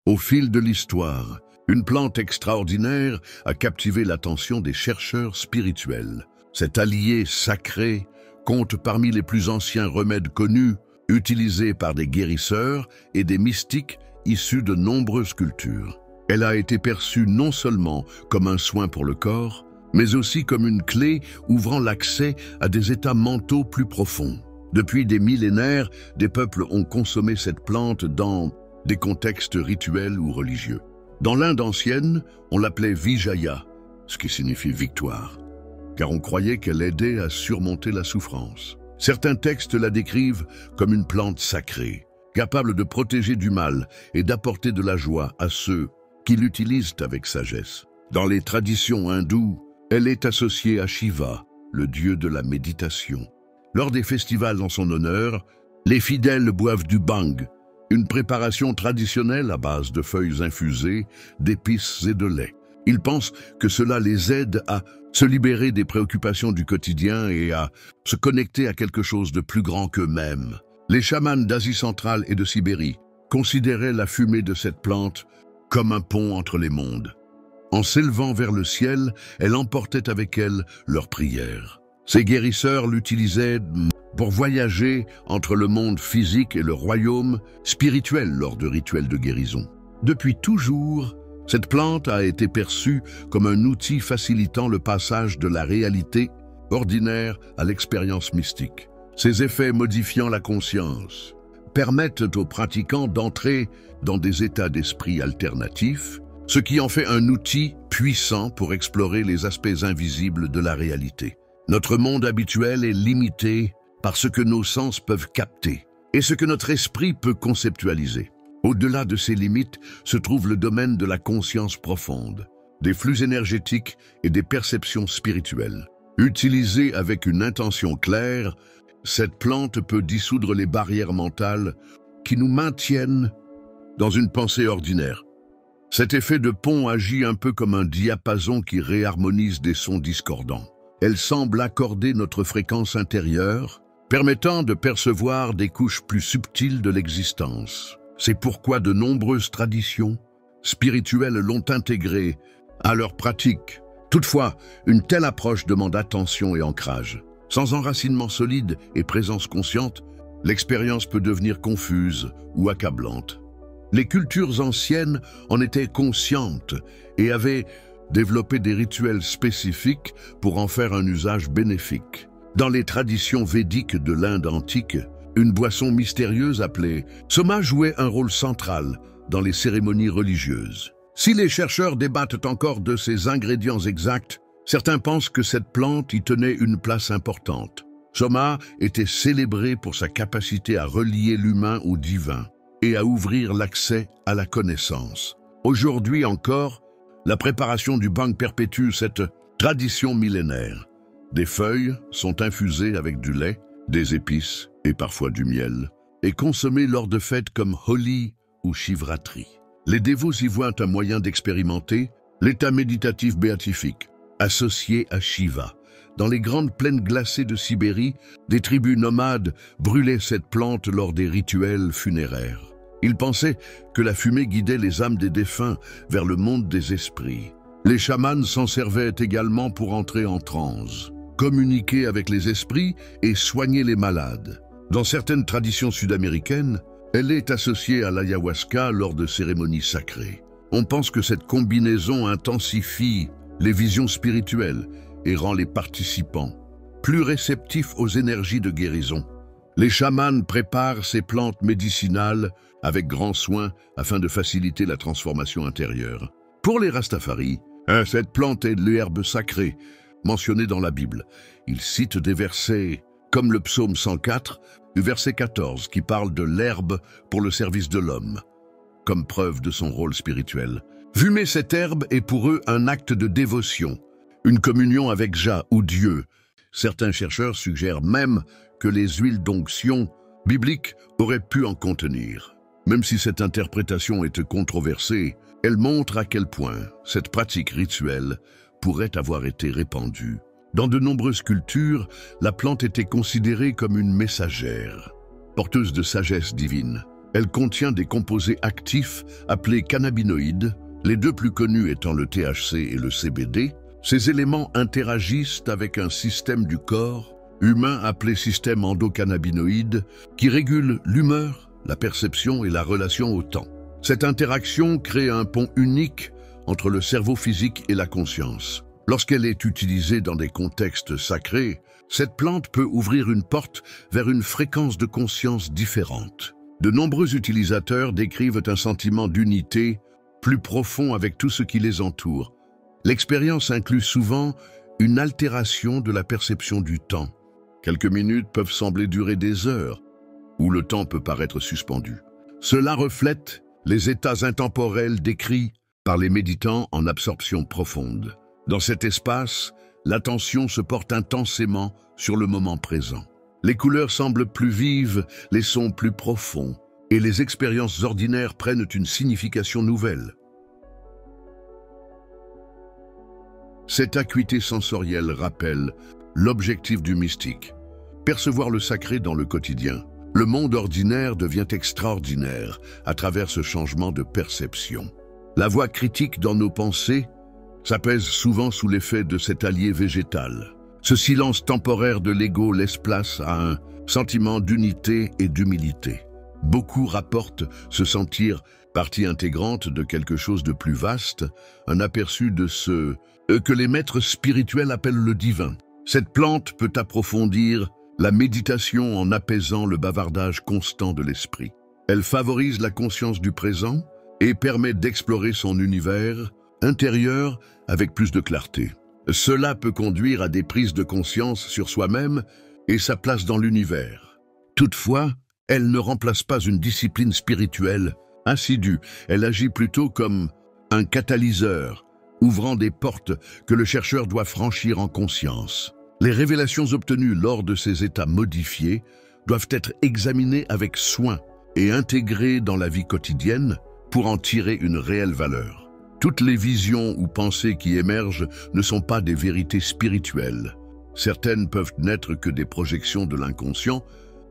Au fil de l'histoire, une plante extraordinaire a captivé l'attention des chercheurs spirituels. Cet allié sacré compte parmi les plus anciens remèdes connus, utilisés par des guérisseurs et des mystiques issus de nombreuses cultures. Elle a été perçue non seulement comme un soin pour le corps, mais aussi comme une clé ouvrant l'accès à des états mentaux plus profonds. Depuis des millénaires, des peuples ont consommé cette plante dans des contextes rituels ou religieux. Dans l'Inde ancienne, on l'appelait Vijaya, ce qui signifie victoire, car on croyait qu'elle aidait à surmonter la souffrance. Certains textes la décrivent comme une plante sacrée, capable de protéger du mal et d'apporter de la joie à ceux qui l'utilisent avec sagesse. Dans les traditions hindoues, elle est associée à Shiva, le dieu de la méditation. Lors des festivals en son honneur, les fidèles boivent du bhang, une préparation traditionnelle à base de feuilles infusées, d'épices et de lait. Ils pensent que cela les aide à se libérer des préoccupations du quotidien et à se connecter à quelque chose de plus grand qu'eux-mêmes. Les chamans d'Asie centrale et de Sibérie considéraient la fumée de cette plante comme un pont entre les mondes. En s'élevant vers le ciel, elle emportait avec elle leurs prières. Ces guérisseurs l'utilisaient pour voyager entre le monde physique et le royaume spirituel lors de rituels de guérison. Depuis toujours, cette plante a été perçue comme un outil facilitant le passage de la réalité ordinaire à l'expérience mystique. Ses effets modifiant la conscience permettent aux pratiquants d'entrer dans des états d'esprit alternatifs, ce qui en fait un outil puissant pour explorer les aspects invisibles de la réalité. Notre monde habituel est limité par ce que nos sens peuvent capter et ce que notre esprit peut conceptualiser. Au-delà de ces limites se trouve le domaine de la conscience profonde, des flux énergétiques et des perceptions spirituelles. Utilisée avec une intention claire, cette plante peut dissoudre les barrières mentales qui nous maintiennent dans une pensée ordinaire. Cet effet de pont agit un peu comme un diapason qui réharmonise des sons discordants. Elle semble accorder notre fréquence intérieure, permettant de percevoir des couches plus subtiles de l'existence. C'est pourquoi de nombreuses traditions spirituelles l'ont intégrée à leur pratique. Toutefois, une telle approche demande attention et ancrage. Sans enracinement solide et présence consciente, l'expérience peut devenir confuse ou accablante. Les cultures anciennes en étaient conscientes et avaient développé des rituels spécifiques pour en faire un usage bénéfique. Dans les traditions védiques de l'Inde antique, une boisson mystérieuse appelée soma jouait un rôle central dans les cérémonies religieuses. Si les chercheurs débattent encore de ses ingrédients exacts, certains pensent que cette plante y tenait une place importante. Soma était célébré pour sa capacité à relier l'humain au divin et à ouvrir l'accès à la connaissance. Aujourd'hui encore, la préparation du bhang perpétue cette tradition millénaire. Des feuilles sont infusées avec du lait, des épices et parfois du miel, et consommées lors de fêtes comme Holi ou Shivratri. Les dévots y voient un moyen d'expérimenter l'état méditatif béatifique, associé à Shiva. Dans les grandes plaines glacées de Sibérie, des tribus nomades brûlaient cette plante lors des rituels funéraires. Ils pensaient que la fumée guidait les âmes des défunts vers le monde des esprits. Les chamans s'en servaient également pour entrer en transe, communiquer avec les esprits et soigner les malades. Dans certaines traditions sud-américaines, elle est associée à l'ayahuasca lors de cérémonies sacrées. On pense que cette combinaison intensifie les visions spirituelles et rend les participants plus réceptifs aux énergies de guérison. Les chamans préparent ces plantes médicinales avec grand soin afin de faciliter la transformation intérieure. Pour les Rastafari, cette plante est l'herbe sacrée mentionnée dans la Bible. Ils citent des versets comme le psaume 104, verset 14, qui parle de l'herbe pour le service de l'homme, comme preuve de son rôle spirituel. Fumer cette herbe est pour eux un acte de dévotion, une communion avec Jah ou Dieu. Certains chercheurs suggèrent même que les huiles d'onction bibliques auraient pu en contenir. Même si cette interprétation est controversée, elle montre à quel point cette pratique rituelle pourrait avoir été répandue. Dans de nombreuses cultures, la plante était considérée comme une messagère, porteuse de sagesse divine. Elle contient des composés actifs appelés cannabinoïdes, les deux plus connus étant le THC et le CBD. Ces éléments interagissent avec un système du corps humain appelé système endocannabinoïde qui régule l'humeur, la perception et la relation au temps. Cette interaction crée un pont unique entre le cerveau physique et la conscience. Lorsqu'elle est utilisée dans des contextes sacrés, cette plante peut ouvrir une porte vers une fréquence de conscience différente. De nombreux utilisateurs décrivent un sentiment d'unité plus profond avec tout ce qui les entoure. L'expérience inclut souvent une altération de la perception du temps. Quelques minutes peuvent sembler durer des heures, où le temps peut paraître suspendu. Cela reflète les états intemporels décrits par les méditants en absorption profonde. Dans cet espace, l'attention se porte intensément sur le moment présent. Les couleurs semblent plus vives, les sons plus profonds, et les expériences ordinaires prennent une signification nouvelle. Cette acuité sensorielle rappelle l'objectif du mystique. Percevoir le sacré dans le quotidien. Le monde ordinaire devient extraordinaire à travers ce changement de perception. La voix critique dans nos pensées s'apaise souvent sous l'effet de cet allié végétal. Ce silence temporaire de l'ego laisse place à un sentiment d'unité et d'humilité. Beaucoup rapportent se sentir partie intégrante de quelque chose de plus vaste, un aperçu de ce que les maîtres spirituels appellent le divin. Cette plante peut approfondir la méditation en apaisant le bavardage constant de l'esprit. Elle favorise la conscience du présent et permet d'explorer son univers intérieur avec plus de clarté. Cela peut conduire à des prises de conscience sur soi-même et sa place dans l'univers. Toutefois, elle ne remplace pas une discipline spirituelle assidue. Elle agit plutôt comme un catalyseur, ouvrant des portes que le chercheur doit franchir en conscience. Les révélations obtenues lors de ces états modifiés doivent être examinées avec soin et intégrées dans la vie quotidienne pour en tirer une réelle valeur. Toutes les visions ou pensées qui émergent ne sont pas des vérités spirituelles. Certaines peuvent n'être que des projections de l'inconscient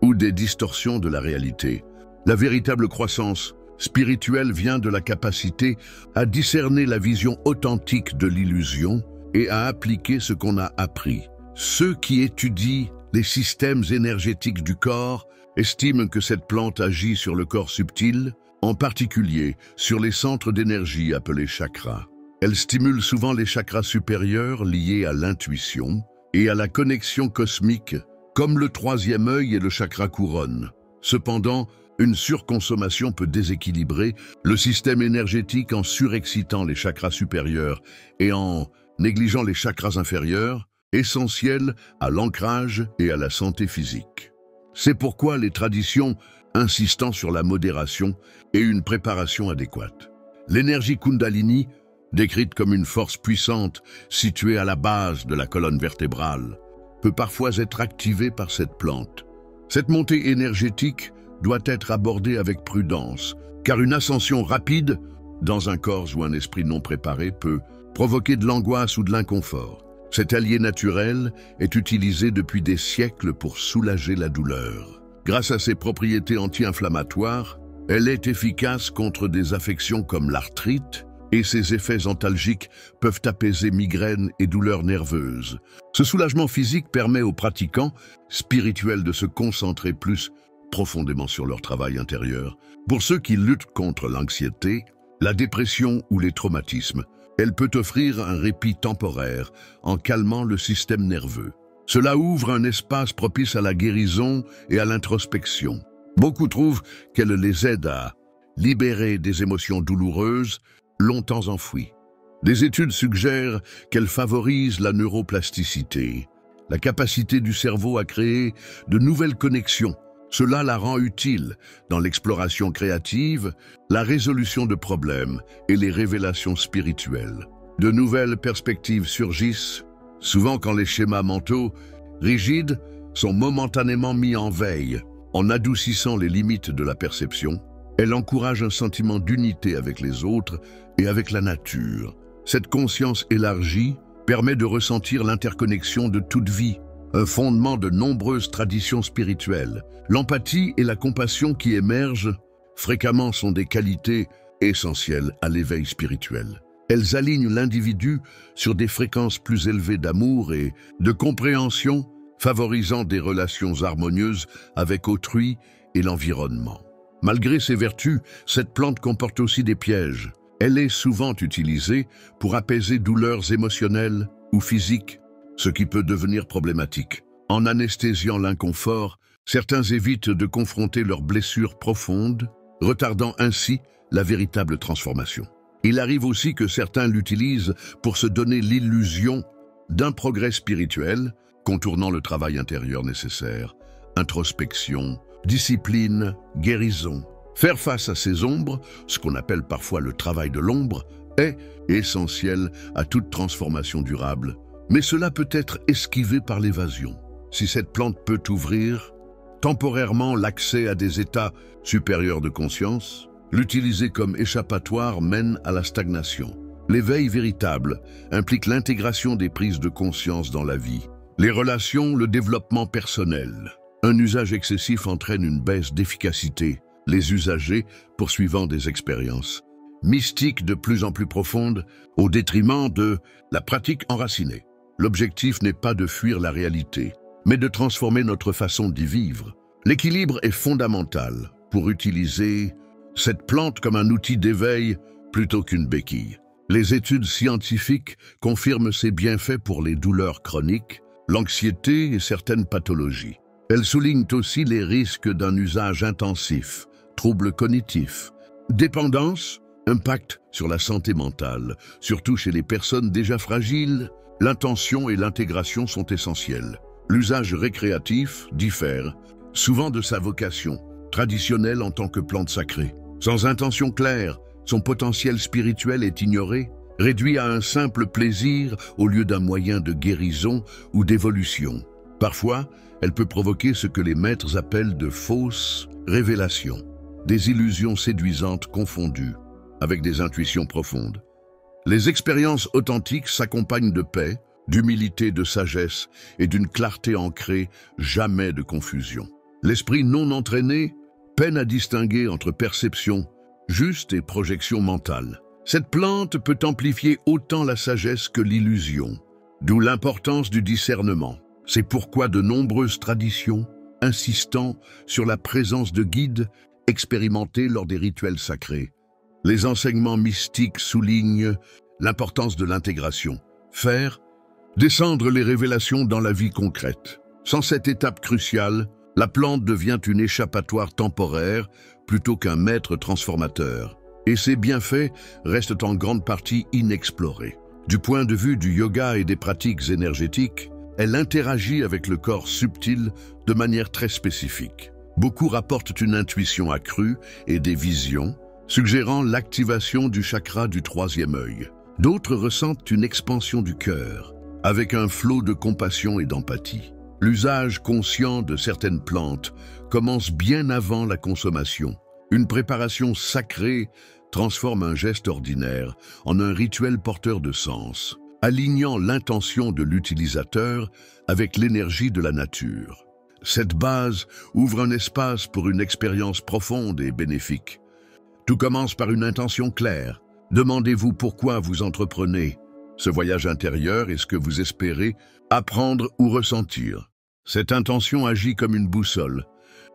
ou des distorsions de la réalité. La véritable croissance spirituelle vient de la capacité à discerner la vision authentique de l'illusion et à appliquer ce qu'on a appris. Ceux qui étudient les systèmes énergétiques du corps estiment que cette plante agit sur le corps subtil, en particulier sur les centres d'énergie appelés chakras. Elle stimule souvent les chakras supérieurs liés à l'intuition et à la connexion cosmique, comme le troisième œil et le chakra couronne. Cependant, une surconsommation peut déséquilibrer le système énergétique en surexcitant les chakras supérieurs et en négligeant les chakras inférieurs, essentiels à l'ancrage et à la santé physique. C'est pourquoi les traditions insistant sur la modération et une préparation adéquate. L'énergie Kundalini, décrite comme une force puissante située à la base de la colonne vertébrale, peut parfois être activée par cette plante. Cette montée énergétique doit être abordée avec prudence, car une ascension rapide dans un corps ou un esprit non préparé peut provoquer de l'angoisse ou de l'inconfort. Cet allié naturel est utilisé depuis des siècles pour soulager la douleur. Grâce à ses propriétés anti-inflammatoires, elle est efficace contre des affections comme l'arthrite et ses effets antalgiques peuvent apaiser migraines et douleurs nerveuses. Ce soulagement physique permet aux pratiquants spirituels de se concentrer plus profondément sur leur travail intérieur. Pour ceux qui luttent contre l'anxiété, la dépression ou les traumatismes, elle peut offrir un répit temporaire en calmant le système nerveux. Cela ouvre un espace propice à la guérison et à l'introspection. Beaucoup trouvent qu'elle les aide à libérer des émotions douloureuses longtemps enfouies. Des études suggèrent qu'elle favorise la neuroplasticité, la capacité du cerveau à créer de nouvelles connexions. Cela la rend utile dans l'exploration créative, la résolution de problèmes et les révélations spirituelles. De nouvelles perspectives surgissent, souvent quand les schémas mentaux rigides sont momentanément mis en veille. En adoucissant les limites de la perception, elle encourage un sentiment d'unité avec les autres et avec la nature. Cette conscience élargie permet de ressentir l'interconnexion de toute vie, un fondement de nombreuses traditions spirituelles. L'empathie et la compassion qui émergent fréquemment sont des qualités essentielles à l'éveil spirituel. Elles alignent l'individu sur des fréquences plus élevées d'amour et de compréhension, favorisant des relations harmonieuses avec autrui et l'environnement. Malgré ses vertus, cette plante comporte aussi des pièges. Elle est souvent utilisée pour apaiser douleurs émotionnelles ou physiques, ce qui peut devenir problématique. En anesthésiant l'inconfort, certains évitent de confronter leurs blessures profondes, retardant ainsi la véritable transformation. Il arrive aussi que certains l'utilisent pour se donner l'illusion d'un progrès spirituel, contournant le travail intérieur nécessaire, introspection, discipline, guérison. Faire face à ces ombres, ce qu'on appelle parfois le travail de l'ombre, est essentiel à toute transformation durable, mais cela peut être esquivé par l'évasion. Si cette plante peut ouvrir temporairement l'accès à des états supérieurs de conscience, l'utiliser comme échappatoire mène à la stagnation. L'éveil véritable implique l'intégration des prises de conscience dans la vie, les relations, le développement personnel. Un usage excessif entraîne une baisse d'efficacité, les usagers poursuivant des expériences mystiques de plus en plus profondes au détriment de la pratique enracinée. L'objectif n'est pas de fuir la réalité, mais de transformer notre façon d'y vivre. L'équilibre est fondamental pour utiliser cette plante comme un outil d'éveil plutôt qu'une béquille. Les études scientifiques confirment ses bienfaits pour les douleurs chroniques, l'anxiété et certaines pathologies. Elles soulignent aussi les risques d'un usage intensif, troubles cognitifs, dépendance, impact sur la santé mentale, surtout chez les personnes déjà fragiles. L'intention et l'intégration sont essentielles. L'usage récréatif diffère souvent de sa vocation traditionnelle en tant que plante sacrée. Sans intention claire, son potentiel spirituel est ignoré, réduit à un simple plaisir au lieu d'un moyen de guérison ou d'évolution. Parfois, elle peut provoquer ce que les maîtres appellent de fausses révélations, des illusions séduisantes confondues avec des intuitions profondes. Les expériences authentiques s'accompagnent de paix, d'humilité, de sagesse et d'une clarté ancrée, jamais de confusion. L'esprit non entraîné peine à distinguer entre perception juste et projection mentale. Cette plante peut amplifier autant la sagesse que l'illusion, d'où l'importance du discernement. C'est pourquoi de nombreuses traditions insistant sur la présence de guides expérimentés lors des rituels sacrés. Les enseignements mystiques soulignent l'importance de l'intégration, faire descendre les révélations dans la vie concrète. Sans cette étape cruciale, la plante devient une échappatoire temporaire plutôt qu'un maître transformateur, et ses bienfaits restent en grande partie inexplorés. Du point de vue du yoga et des pratiques énergétiques, elle interagit avec le corps subtil de manière très spécifique. Beaucoup rapportent une intuition accrue et des visions, suggérant l'activation du chakra du troisième œil. D'autres ressentent une expansion du cœur, avec un flot de compassion et d'empathie. L'usage conscient de certaines plantes commence bien avant la consommation. Une préparation sacrée transforme un geste ordinaire en un rituel porteur de sens, alignant l'intention de l'utilisateur avec l'énergie de la nature. Cette base ouvre un espace pour une expérience profonde et bénéfique. Tout commence par une intention claire. Demandez-vous pourquoi vous entreprenez ce voyage intérieur et ce que vous espérez apprendre ou ressentir. Cette intention agit comme une boussole.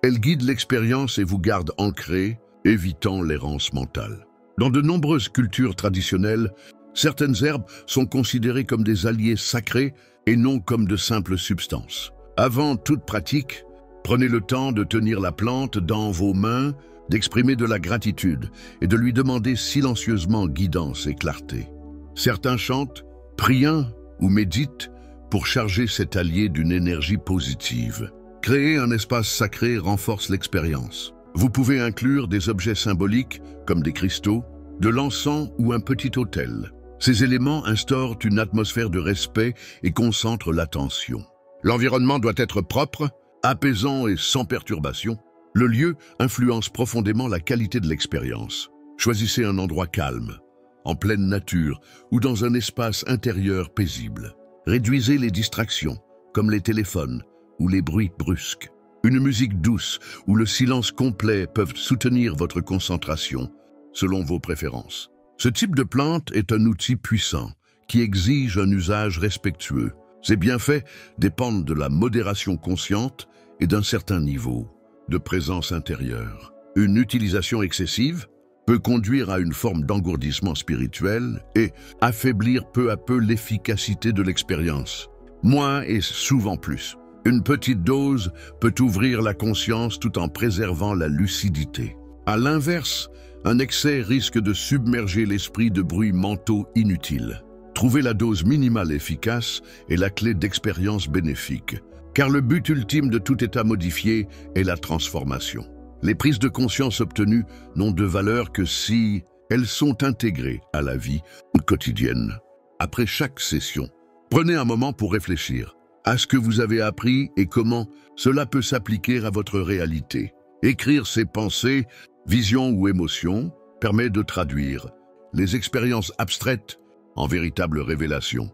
Elle guide l'expérience et vous garde ancré, évitant l'errance mentale. Dans de nombreuses cultures traditionnelles, certaines herbes sont considérées comme des alliés sacrés et non comme de simples substances. Avant toute pratique, prenez le temps de tenir la plante dans vos mains, d'exprimer de la gratitude et de lui demander silencieusement guidance et clarté. Certains chantent, prient ou méditent pour charger cet allié d'une énergie positive. Créer un espace sacré renforce l'expérience. Vous pouvez inclure des objets symboliques comme des cristaux, de l'encens ou un petit autel. Ces éléments instaurent une atmosphère de respect et concentrent l'attention. L'environnement doit être propre, apaisant et sans perturbation. Le lieu influence profondément la qualité de l'expérience. Choisissez un endroit calme, en pleine nature ou dans un espace intérieur paisible. Réduisez les distractions, comme les téléphones ou les bruits brusques. Une musique douce ou le silence complet peuvent soutenir votre concentration, selon vos préférences. Ce type de plante est un outil puissant qui exige un usage respectueux. Ses bienfaits dépendent de la modération consciente et d'un certain niveau de présence intérieure. Une utilisation excessive peut conduire à une forme d'engourdissement spirituel et affaiblir peu à peu l'efficacité de l'expérience. Moins est souvent plus. Une petite dose peut ouvrir la conscience tout en préservant la lucidité. À l'inverse, un excès risque de submerger l'esprit de bruits mentaux inutiles. Trouver la dose minimale efficace est la clé d'expériences bénéfiques, car le but ultime de tout état modifié est la transformation. Les prises de conscience obtenues n'ont de valeur que si elles sont intégrées à la vie quotidienne. Après chaque session, prenez un moment pour réfléchir à ce que vous avez appris et comment cela peut s'appliquer à votre réalité. Écrire ses pensées, visions ou émotions permet de traduire les expériences abstraites en véritables révélations.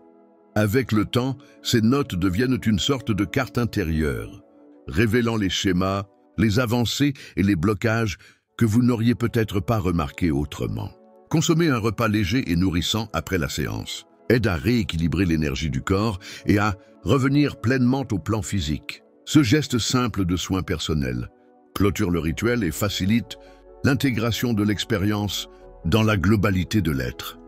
Avec le temps, ces notes deviennent une sorte de carte intérieure, révélant les schémas, les avancées et les blocages que vous n'auriez peut-être pas remarqués autrement. Consommer un repas léger et nourrissant après la séance aide à rééquilibrer l'énergie du corps et à revenir pleinement au plan physique. Ce geste simple de soins personnels clôture le rituel et facilite l'intégration de l'expérience dans la globalité de l'être.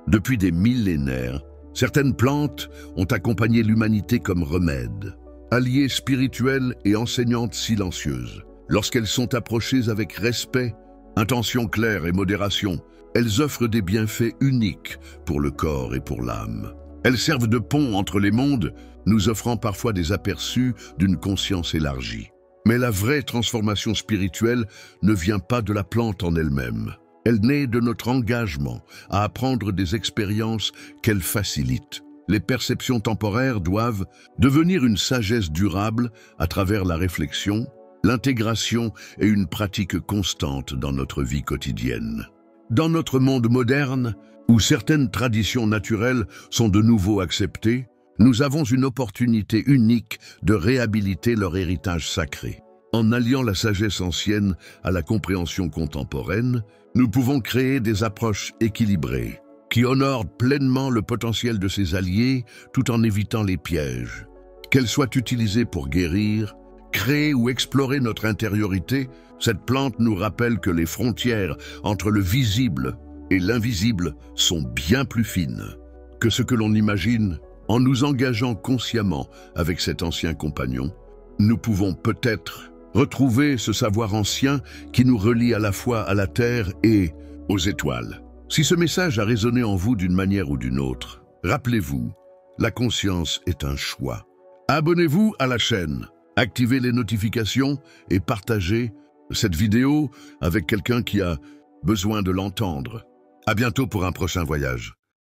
Depuis des millénaires, certaines plantes ont accompagné l'humanité comme remède, alliées spirituelles et enseignantes silencieuses. Lorsqu'elles sont approchées avec respect, intention claire et modération, elles offrent des bienfaits uniques pour le corps et pour l'âme. Elles servent de pont entre les mondes, nous offrant parfois des aperçus d'une conscience élargie. Mais la vraie transformation spirituelle ne vient pas de la plante en elle-même. Elle naît de notre engagement à apprendre des expériences qu'elle facilite. Les perceptions temporaires doivent devenir une sagesse durable à travers la réflexion, l'intégration et une pratique constante dans notre vie quotidienne. Dans notre monde moderne, où certaines traditions naturelles sont de nouveau acceptées, nous avons une opportunité unique de réhabiliter leur héritage sacré. En alliant la sagesse ancienne à la compréhension contemporaine, nous pouvons créer des approches équilibrées, qui honorent pleinement le potentiel de ses alliés tout en évitant les pièges. Qu'elles soient utilisées pour guérir, créer ou explorer notre intériorité, cette plante nous rappelle que les frontières entre le visible et l'invisible sont bien plus fines que ce que l'on imagine. En nous engageant consciemment avec cet ancien compagnon, nous pouvons peut-être retrouver ce savoir ancien qui nous relie à la fois à la terre et aux étoiles. Si ce message a résonné en vous d'une manière ou d'une autre, rappelez-vous, la conscience est un choix. Abonnez-vous à la chaîne, activez les notifications et partagez cette vidéo avec quelqu'un qui a besoin de l'entendre. À bientôt pour un prochain voyage.